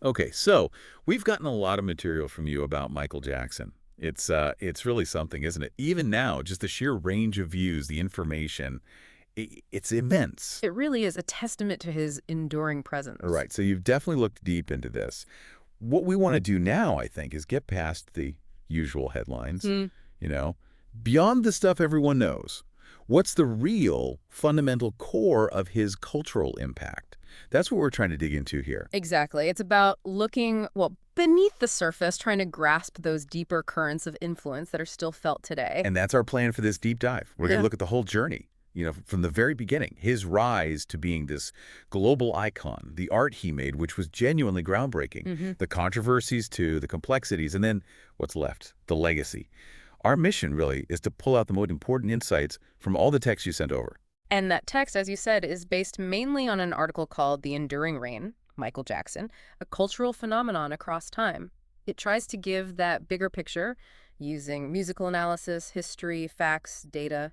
Okay, so we've gotten a lot of material from you about Michael Jackson. It's really something, isn't it? Even now, just the sheer range of views, the information, it's immense. It really is a testament to his enduring All presence. right, so you've definitely looked deep into this. What we want to do now, I think, is get past the usual headlines, Hmm. you know, beyond the stuff everyone knows. What's the real fundamental core of his cultural impact? That's what we're trying to dig into here. Exactly. It's about looking, well, beneath the surface, trying to grasp those deeper currents of influence that are still felt today. And that's our plan for this deep dive. We're going to Yeah. look at the whole journey, from the very beginning, his rise to being this global icon, the art he made, which was genuinely groundbreaking, Hmm. the controversies too, the complexities, and then what's left, the legacy. Our mission really is to pull out the most important insights from all the texts you sent over. And that text, as you said, is based mainly on an article called The Enduring Reign, Michael Jackson, a cultural phenomenon across time. It tries to give that bigger picture using musical analysis, history, facts, data,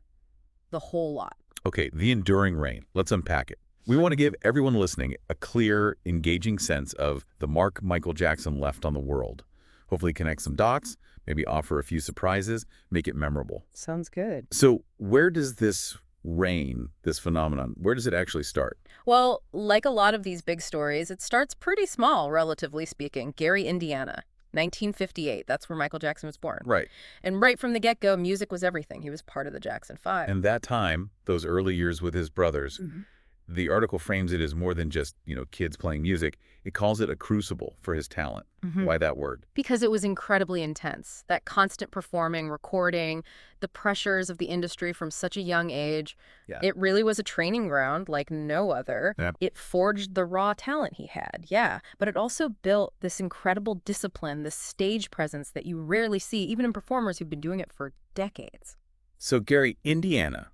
the whole lot. Okay, the enduring reign. Let's unpack it. We want to give everyone listening a clear, engaging sense of the mark Michael Jackson left on the world. Hopefully connect some dots, maybe offer a few surprises, make it memorable. Sounds good. So where does this reign, this phenomenon, where does it actually start? Well, like a lot of these big stories, it starts pretty small, relatively speaking. Gary, Indiana, 1958. That's where Michael Jackson was born. Right. And right from the get-go, music was everything. He was part of the Jackson 5. And that time, those early years with his brothers, Mhm. the article frames it as more than just, kids playing music. It calls it a crucible for his talent. Mhm. Why that word? Because it was incredibly intense. That constant performing, recording, the pressures of the industry from such a young age. Yeah. It really was a training ground like no other. Yeah. It forged the raw talent he had, yeah. But it also built this incredible discipline, this stage presence that you rarely see, even in performers who've been doing it for decades. So Gary, Indiana,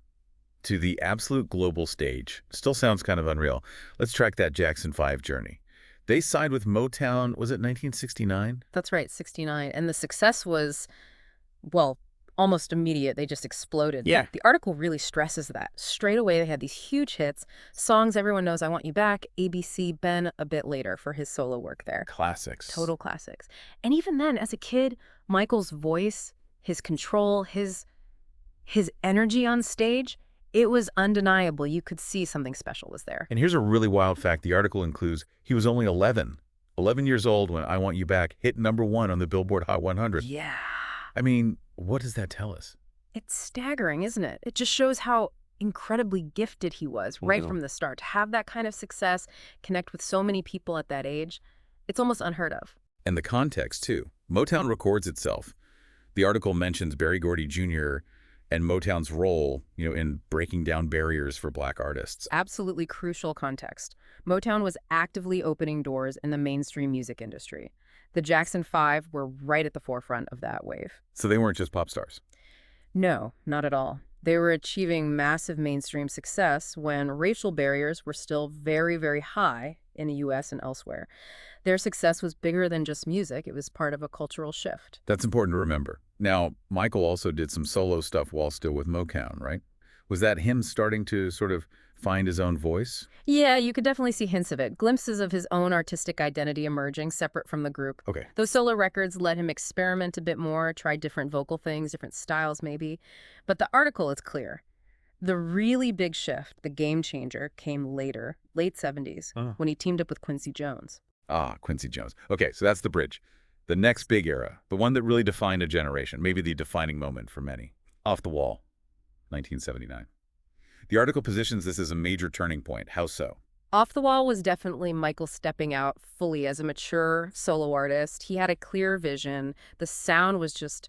to the absolute global stage, still sounds kind of unreal. Let's track that Jackson 5 journey. They signed with Motown, was it 1969? That's right, 69. And the success was, well, almost immediate. They just exploded. Yeah. The article really stresses that. Straight away, they had these huge hits, songs everyone knows, I Want You Back, ABC, Ben a bit later for his solo work there. Classics. Total classics. And even then, as a kid, Michael's voice, his control, his energy on stage, it was undeniable. You could see something special was there. And here's a really wild fact. The article includes he was only 11. 11 years old when I Want You Back hit #1 on the Billboard Hot 100. Yeah. I mean, what does that tell us? It's staggering, isn't it? It just shows how incredibly gifted he was right Yeah. from the start. To have that kind of success, connect with so many people at that age, it's almost unheard of. And the context, too. Motown records itself. The article mentions Berry Gordy Jr. and Motown's role, in breaking down barriers for Black artists. Absolutely crucial context. Motown was actively opening doors in the mainstream music industry. The Jackson 5 were right at the forefront of that wave. So they weren't just pop stars. No, not at all. They were achieving massive mainstream success when racial barriers were still very, very high in the US and elsewhere. Their success was bigger than just music. It was part of a cultural shift. That's important to remember. Now, Michael also did some solo stuff while still with Motown, right? Was that him starting to sort of find his own voice? Yeah, you could definitely see hints of it. Glimpses of his own artistic identity emerging separate from the group. Okay. Those solo records let him experiment a bit more, try different vocal things, different styles maybe. But the article is clear. The really big shift, the game changer, came later, late 70s, when he teamed up with Quincy Jones. Ah, Quincy Jones. Okay, so that's the bridge. The next big era, the one that really defined a generation, maybe the defining moment for many. Off the Wall, 1979. The article positions this as a major turning point. How so? Off the Wall was definitely Michael stepping out fully as a mature solo artist. He had a clear vision. The sound was just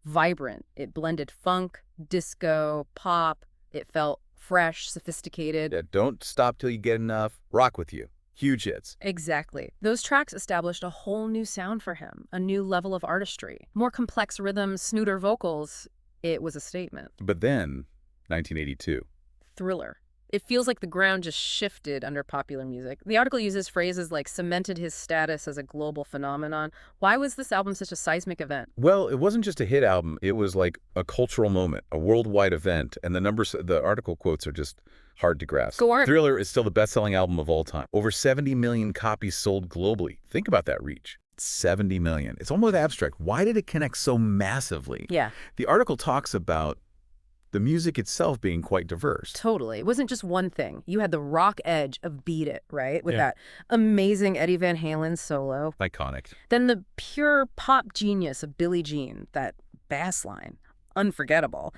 vibrant. It blended funk, disco, pop. It felt fresh, sophisticated. Yeah, don't stop till you get enough. Rock with you. Huge hits. Exactly. Those tracks established a whole new sound for him, a new level of artistry. More complex rhythms, snooter vocals. It was a statement. But then, 1982. Thriller. It feels like the ground just shifted under popular music. The article uses phrases like cemented his status as a global phenomenon. Why was this album such a seismic event? Well, it wasn't just a hit album. It was like a cultural moment, a worldwide event. And the numbers, the article quotes are just hard to grasp. Go on. Thriller is still the best-selling album of all time. Over 70 million copies sold globally. Think about that reach. 70 million. It's almost abstract. Why did it connect so massively? Yeah. The article talks about the music itself being quite diverse. Totally. It wasn't just one thing. You had the rock edge of Beat It, right? With that amazing Eddie Van Halen solo. Iconic. Then the pure pop genius of Billie Jean, that bass line. Unforgettable.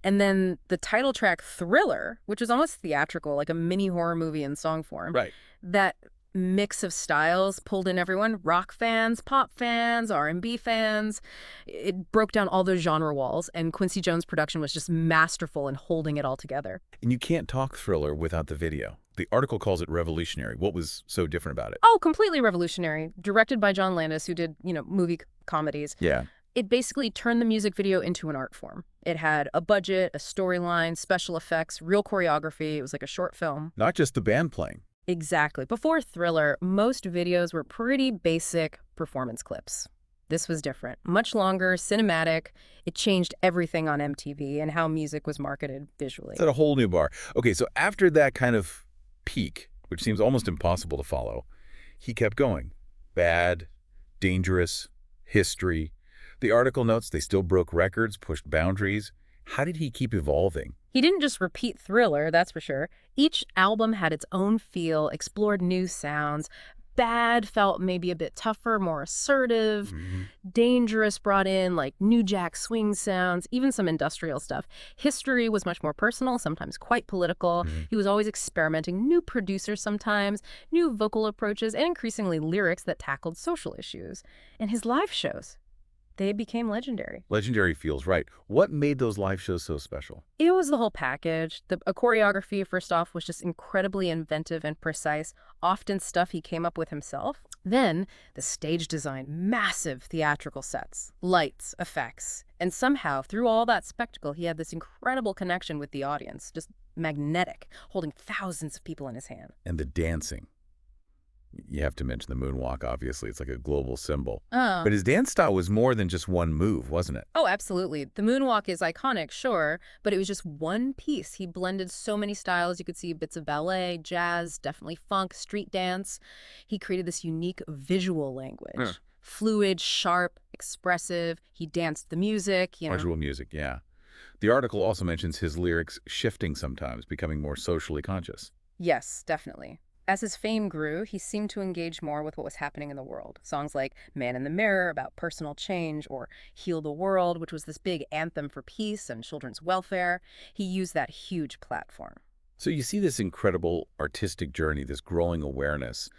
And then the title track Thriller, which was almost theatrical, like a mini horror movie in song form. Right. That mix of styles pulled in everyone, rock fans, pop fans, R&B fans. It broke down all those genre walls, and Quincy Jones' production was just masterful in holding it all together. And you can't talk Thriller without the video. The article calls it revolutionary. What was so different about it? Oh, completely revolutionary. Directed by John Landis, who did, movie comedies. Yeah. It basically turned the music video into an art form. It had a budget, a storyline, special effects, real choreography. It was like a short film. Not just the band playing. Exactly. Before Thriller, most videos were pretty basic performance clips. This was different. Much longer, cinematic. It changed everything on MTV and how music was marketed visually. It's at a whole new bar. Okay, so after that kind of peak, which seems almost impossible to follow, he kept going. Bad, Dangerous, History. The article notes they still broke records, pushed boundaries. How did he keep evolving? He didn't just repeat Thriller, that's for sure. Each album had its own feel, explored new sounds. Bad felt maybe a bit tougher, more assertive. Dangerous brought in like new jack swing sounds, even some industrial stuff. History was much more personal, sometimes quite political. He was always experimenting, new producers sometimes, new vocal approaches, and increasingly lyrics that tackled social issues. And his live shows, they became legendary. Legendary feels right. What made those live shows so special? It was the whole package. The choreography, first off, was just incredibly inventive and precise, often stuff he came up with himself. Then the stage design, massive theatrical sets, lights, effects. And somehow, through all that spectacle, he had this incredible connection with the audience, just magnetic, holding thousands of people in his hand. And the dancing. You have to mention the moonwalk, obviously. It's like a global symbol. Oh. But his dance style was more than just one move, wasn't it? Oh, absolutely. The moonwalk is iconic, sure, but it was just one piece. He blended so many styles. You could see bits of ballet, jazz, definitely funk, street dance. He created this unique visual language. Fluid, sharp, expressive. He danced the music, Visual music, yeah. The article also mentions his lyrics shifting sometimes, becoming more socially conscious. Yes, definitely. As his fame grew, he seemed to engage more with what was happening in the world. Songs like Man in the Mirror, about personal change, or Heal the World, which was this big anthem for peace and children's welfare. He used that huge platform. So you see this incredible artistic journey, this growing awareness.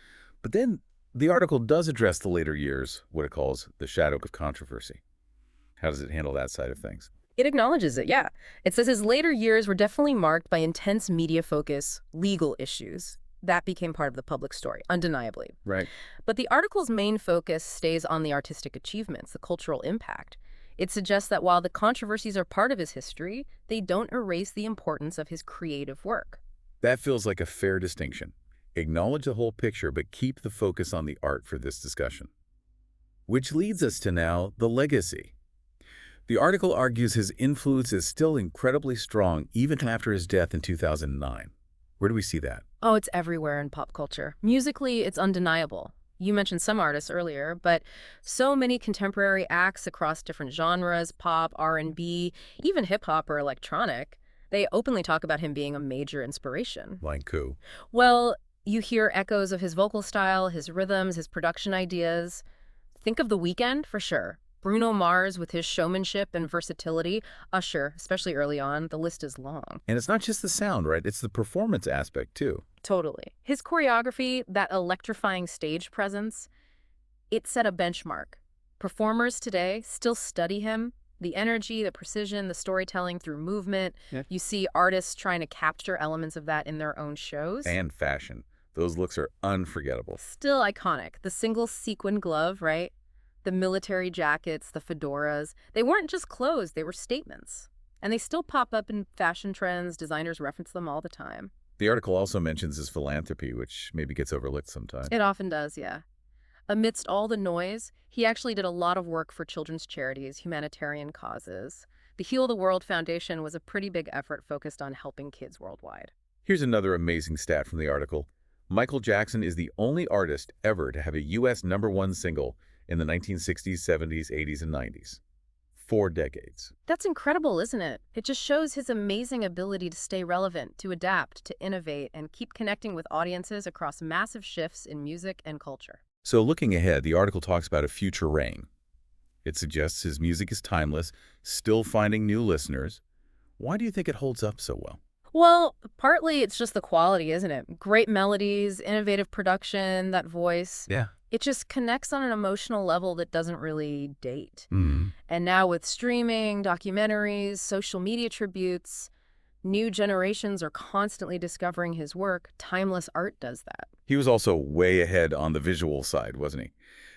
But then the article does address the later years, what it calls the shadow of controversy. How does it handle that side of things? It acknowledges it, yeah. It says his later years were definitely marked by intense media focus, legal issues. That became part of the public story, undeniably. Right. But the article's main focus stays on the artistic achievements, the cultural impact. It suggests that while the controversies are part of his history, they don't erase the importance of his creative work. That feels like a fair distinction. Acknowledge the whole picture, but keep the focus on the art for this discussion. Which leads us to now the legacy. The article argues his influence is still incredibly strong even after his death in 2009. Where do we see that? Oh, it's everywhere in pop culture. Musically, it's undeniable. You mentioned some artists earlier, but so many contemporary acts across different genres, pop, R&B, even hip-hop or electronic, they openly talk about him being a major inspiration. Like who? Well, you hear echoes of his vocal style, his rhythms, his production ideas. Think of The Weeknd, for sure. Bruno Mars with his showmanship and versatility. Usher, especially early on. The list is long. And it's not just the sound, right? It's the performance aspect, too. Totally. His choreography, that electrifying stage presence, it set a benchmark. Performers today still study him. The energy, the precision, the storytelling through movement. Yeah. You see artists trying to capture elements of that in their own shows. And fashion. Those looks are unforgettable. Still iconic. The single sequin glove, right? The military jackets, the fedoras, they weren't just clothes, they were statements. And they still pop up in fashion trends. Designers reference them all the time. The article also mentions his philanthropy, which maybe gets overlooked sometimes. It often does, yeah. Amidst all the noise, he actually did a lot of work for children's charities, humanitarian causes. The Heal the World Foundation was a pretty big effort focused on helping kids worldwide. Here's another amazing stat from the article. Michael Jackson is the only artist ever to have a U.S. #1 single in the 1960s, 70s, 80s, and 90s. 4 decades. That's incredible, isn't it? It just shows his amazing ability to stay relevant, to adapt, to innovate, and keep connecting with audiences across massive shifts in music and culture. So looking ahead, the article talks about a future reign. It suggests his music is timeless, still finding new listeners. Why do you think it holds up so well? Well, partly it's just the quality, isn't it? Great melodies, innovative production, that voice. Yeah. It just connects on an emotional level that doesn't really date. Mm. And now with streaming, documentaries, social media tributes, new generations are constantly discovering his work. Timeless art does that. He was also way ahead on the visual side, wasn't he?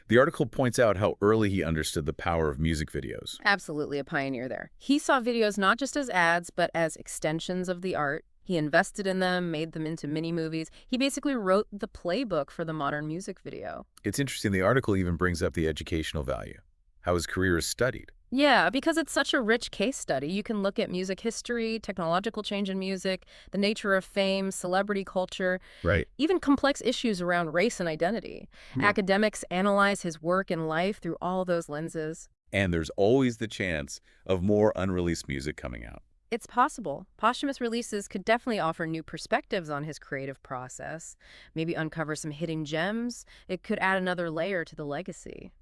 The article points out how early he understood the power of music videos. Absolutely a pioneer there. He saw videos not just as ads, but as extensions of the art. He invested in them, made them into mini-movies. He basically wrote the playbook for the modern music video. It's interesting, the article even brings up the educational value, how his career is studied. Yeah, because it's such a rich case study. You can look at music history, technological change in music, the nature of fame, celebrity culture, Right. even complex issues around race and identity. Yeah. Academics analyze his work and life through all those lenses. And there's always the chance of more unreleased music coming out. It's possible. Posthumous releases could definitely offer new perspectives on his creative process, maybe uncover some hidden gems. It could add another layer to the legacy.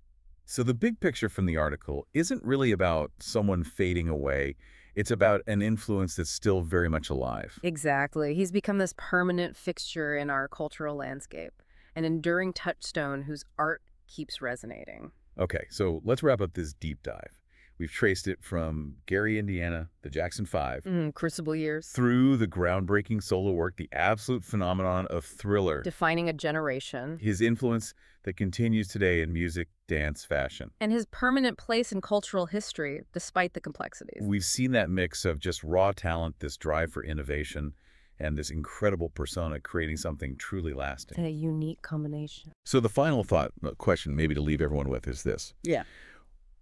So the big picture from the article isn't really about someone fading away. It's about an influence that's still very much alive. Exactly. He's become this permanent fixture in our cultural landscape, an enduring touchstone whose art keeps resonating. Okay, so let's wrap up this deep dive. We've traced it from Gary, Indiana, the Jackson 5, Crucible years. through the groundbreaking solo work, the absolute phenomenon of Thriller, Defining a generation. his influence that continues today in music, dance, fashion. And his permanent place in cultural history, despite the complexities. We've seen that mix of just raw talent, this drive for innovation, and this incredible persona creating something truly lasting. A unique combination. So the final question maybe to leave everyone with is this. Yeah.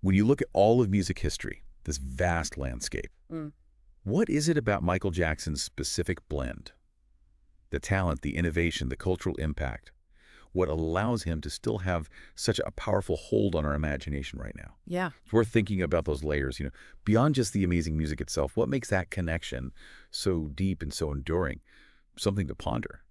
When you look at all of music history, this vast landscape, what is it about Michael Jackson's specific blend? The talent, the innovation, the cultural impact, what allows him to still have such a powerful hold on our imagination right now? Yeah. It's worth thinking about those layers, beyond just the amazing music itself. What makes that connection so deep and so enduring? Something to ponder.